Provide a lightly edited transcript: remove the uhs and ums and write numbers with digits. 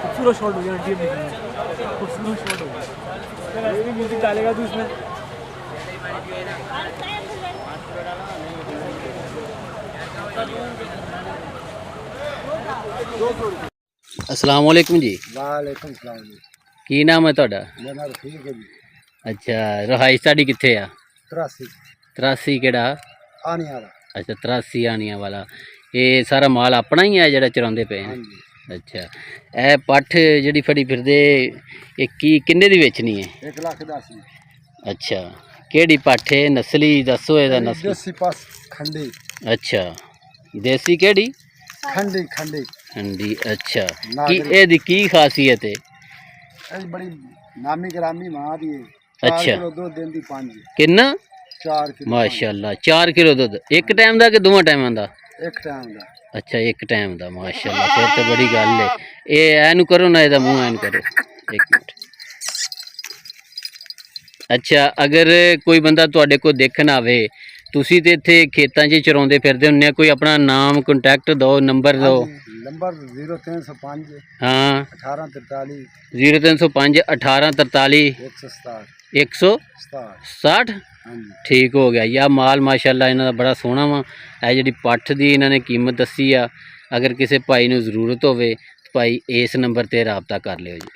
खूबसूरत शॉट हो गया, खूबसूरत शॉट हो गया। ये भी म्यूजिक डालेगा तू इसमें। अस्सलाम वालेकुम जी। वालेकुम सलाम जी। की नाम है ਤੁਹਾਡਾ? मेरा नाम रफीक है जी। अच्छा, रहाइश ਤੁਹਾਡੀ कित्थे आ? 83 83 ਕਿਹੜਾ? आने वाला। अच्छा 83 ਆਣੀਆਂ ਵਾਲਾ। ਇਹ ਸਾਰਾ ਮਾਲ ਆਪਣਾ ਹੀ ਹੈ ਜਿਹੜਾ ਚਰਾਉਂਦੇ ਪਏ हाँ ਨੇ? जी। ਅੱਛਾ, ਇਹ ਪੱਠ ਜਿਹੜੀ ਫੜੀ ਫਿਰਦੇ ਇਹ ਕੀ ਕਿੰਨੇ ਦੀ ਵੇਚਣੀ ਹੈ? 1,10,000। ਅੱਛਾ, ਕਿਹੜੀ ਪੱਠ ਹੈ? ਨਸਲੀ ਦੱਸੋ ਇਹਦਾ ਨਸਲ। देसी पास खंडी। ਅੱਛਾ, ਦੇਸੀ ਕਿਹੜੀ? खंडी खंडी। ਹਾਂਜੀ। ਅੱਛਾ, ਕੀ नागरिक। ਇਹਦੀ ਕੀ ਖਾਸੀਅਤ ਹੈ? ये बड़ी नामी ग्रामी मां दी है। अच्छा। 4 किलो दूध देंदी 5। ਕਿੰਨਾ? 4 किलो। ਮਾਸ਼ਾਅੱਲਾ 4 ਕਿਲੋ ਦੁੱਧ ਇੱਕ ਟਾਈਮ ਦਾ ਕਿ ਦੋਵਾਂ ਟਾਈਮਾਂ ਦਾ? एक टाइम का। अच्छा, एक टाइम का माशाअल्लाह, फिर तो बड़ी गल है। ये एन करो ना, ਇਹਦਾ ਮੂੰਹ ਐਨ करो, एक मिनट। अच्छा, अगर कोई बंदा ਤੁਹਾਡੇ ਕੋਲ ਦੇਖਣ ਆਵੇ, ਤੁਸੀਂ ਤੇ ਇੱਥੇ ਖੇਤਾਂ 'ਚ ਚਰਾਉਂਦੇ ਫਿਰਦੇ ਹੁੰਦੇ ਆ, ਕੋਈ ਆਪਣਾ ਨਾਮ ਕੰਟੈਕਟ ਦਿਓ, ਨੰਬਰ ਦਿਓ। नंबर 0305 हाँ 1843 0305 1843 167 160। हाँ जी। ठीक हो गया। या माल माशाअल्लाह इन्हों का बड़ा सोहना वा। है जी पट्ठ की इन्होंने कीमत दसी आ। अगर किसी भाई नूं जरूरत होवे तो भाई इस नंबर पर रबता कर लियो जी।